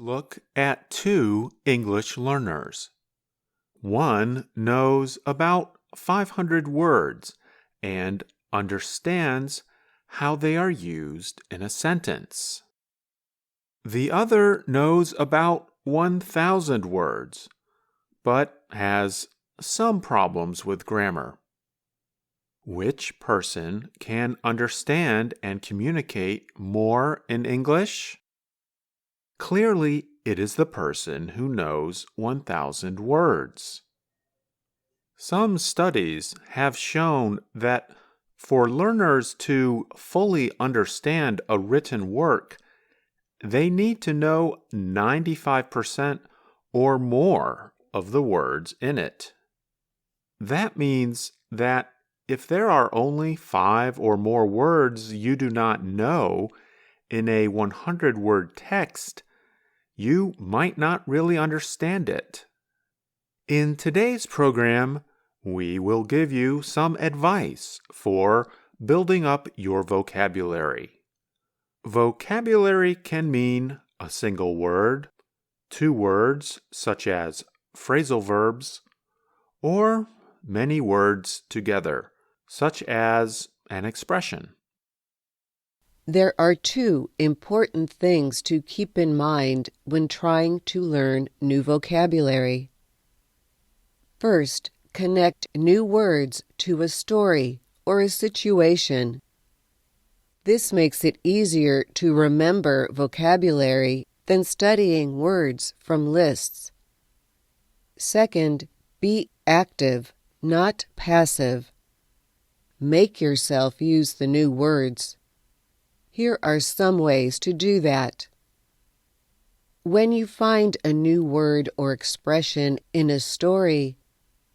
Look at two English learners. One knows about 500 words and understands how they are used in a sentence. The other knows about 1,000 words, but has some problems with grammar. Which person can understand and communicate more in English? Clearly, it is the person who knows 1,000 words. Some studies have shown that for learners to fully understand a written work, they need to know 95% or more of the words in it. That means that if there are only 5 or more words you do not know in a 100-word text, you might not really understand it. In today's program, we will give you some advice for building up your vocabulary. Vocabulary can mean a single word, 2 words such as phrasal verbs, or many words together, such as an expression. There are two important things to keep in mind when trying to learn new vocabulary. First, connect new words to a story or a situation. This makes it easier to remember vocabulary than studying words from lists. Second, be active, not passive. Make yourself use the new words. Here are some ways to do that. When you find a new word or expression in a story,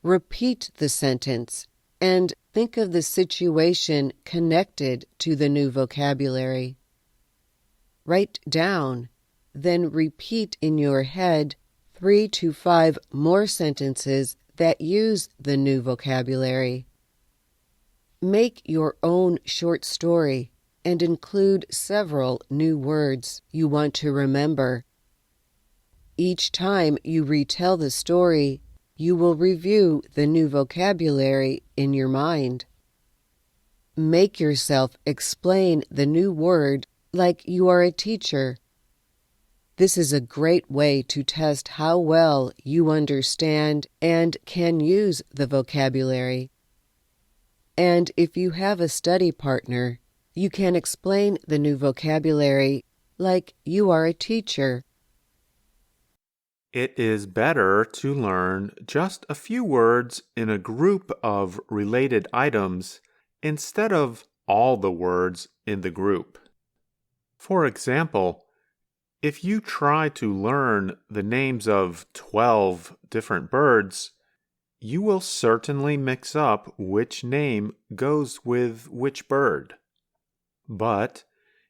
repeat the sentence and think of the situation connected to the new vocabulary. Write down, then repeat in your head 3 to 5 more sentences that use the new vocabulary. Make your own short story and include several new words you want to remember. Each time you retell the story, you will review the new vocabulary in your mind. Make yourself explain the new word like you are a teacher. This is a great way to test how well you understand and can use the vocabulary. And if you have a study partner, you can explain the new vocabulary like you are a teacher. It is better to learn just a few words in a group of related items instead of all the words in the group. For example, if you try to learn the names of 12 different birds, you will certainly mix up which name goes with which bird. But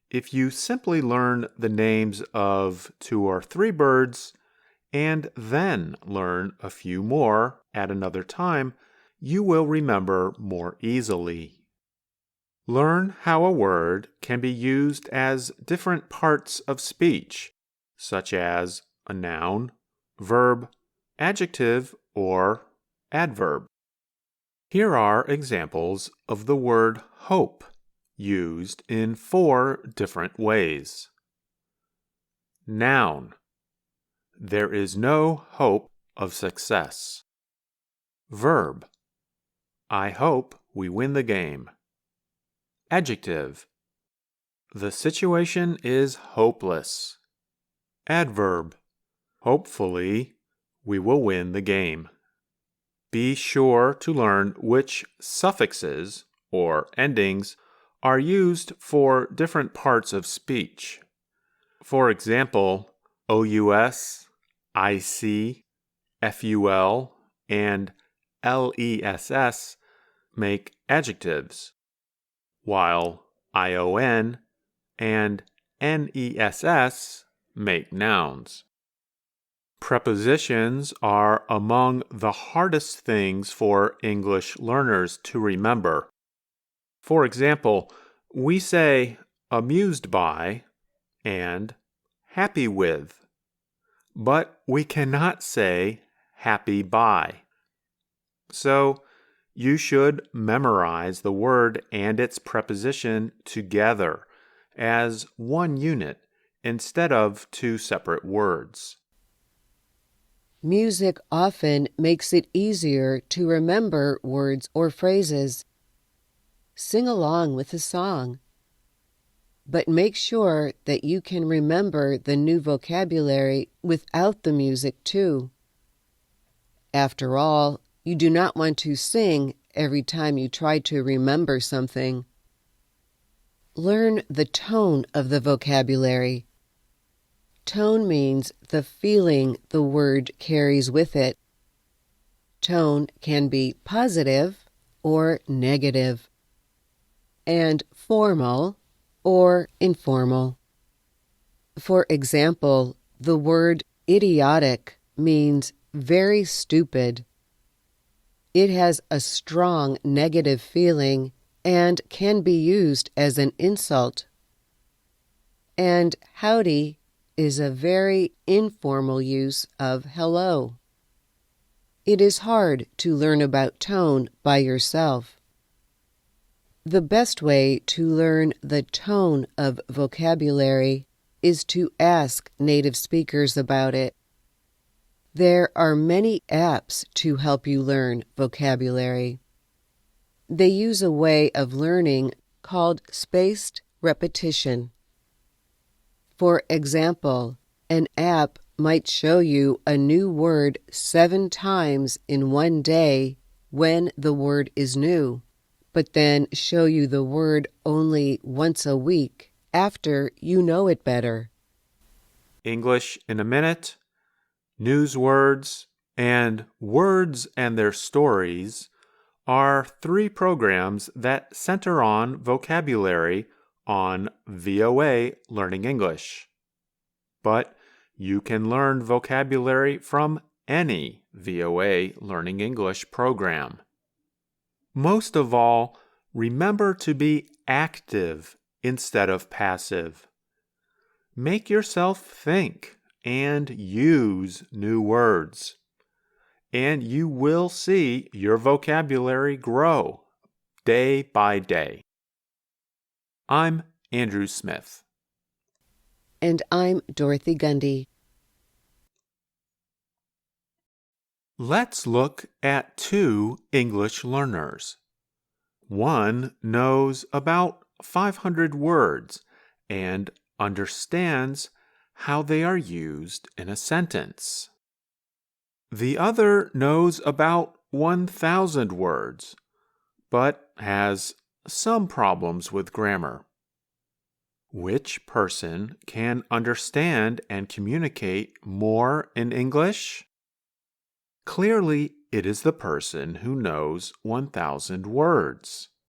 if you simply learn the names of 2 or 3 birds, and then learn a few more at another time, you will remember more easily. Learn how a word can be used as different parts of speech, such as a noun, verb, adjective, or adverb. Here are examples of the word hope used in 4 different ways. Noun: there is no hope of success. Verb: I hope we win the game. Adjective: the situation is hopeless. Adverb: hopefully we will win the game. Be sure to learn which suffixes or endings are used for different parts of speech. For example, OUS, IC, FUL, and LESS make adjectives, while ION and NESS make nouns. Prepositions are among the hardest things for English learners to remember. For example, we say amused by and happy with. but we cannot say happy by. So you should memorize the word and its preposition together as one unit instead of two separate words. Music often makes it easier to remember words or phrases. Sing along with the song. But make sure that you can remember the new vocabulary without the music too. After all, you do not want to sing every time you try to remember something. Learn the tone of the vocabulary. Tone means the feeling the word carries with it. Tone can be positive or negative, and formal or informal. For example, the word idiotic means very stupid. It has a strong negative feeling and can be used as an insult. And howdy is a very informal use of hello. It is hard to learn about tone by yourself. The best way to learn the tone of vocabulary is to ask native speakers about it. There are many apps to help you learn vocabulary. They use a way of learning called spaced repetition. For example, an app might show you a new word 7 times in one day when the word is new, but then show you the word only once a week after you know it better. English in a Minute, News Words, and Words and Their Stories are 3 programs that center on vocabulary on VOA Learning English. But you can learn vocabulary from any VOA Learning English program. Most of all, remember to be active instead of passive. Make yourself think and use new words, and you will see your vocabulary grow day by day. I'm Andrew Smith. And I'm Dorothy Gundy. Let's look at 2 English learners. One knows about 500 words and understands how they are used in a sentence. The other knows about 1,000 words, but has some problems with grammar. Which person can understand and communicate more in English? Clearly, it is the person who knows 1,000 words.